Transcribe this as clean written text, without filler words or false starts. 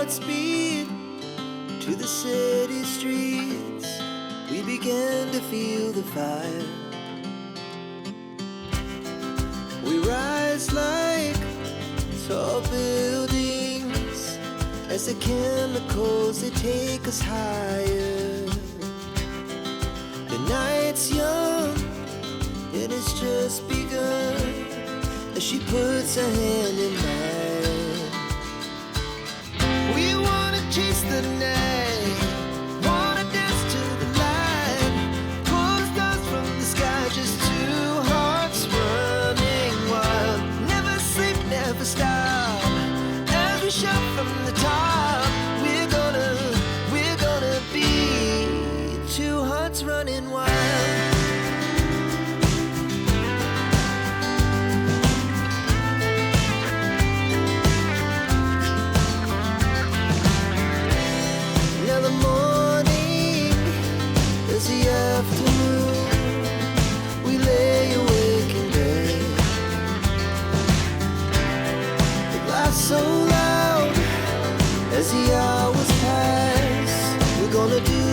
at speed to the city streets. We began to feel the fire. We rise like tall buildings as the chemicals, they take us higher. The night's young, it has just begun as she puts her hand in mine. We wanna chase the night, wanna dance to the light, pull the stars from the sky, just two hearts running wild. Never sleep, never stop, as we shout from the top. We're gonna be two hearts running wild. Afternoon, we lay awake in bed. The laughs so loud as the hours pass. We're gonna do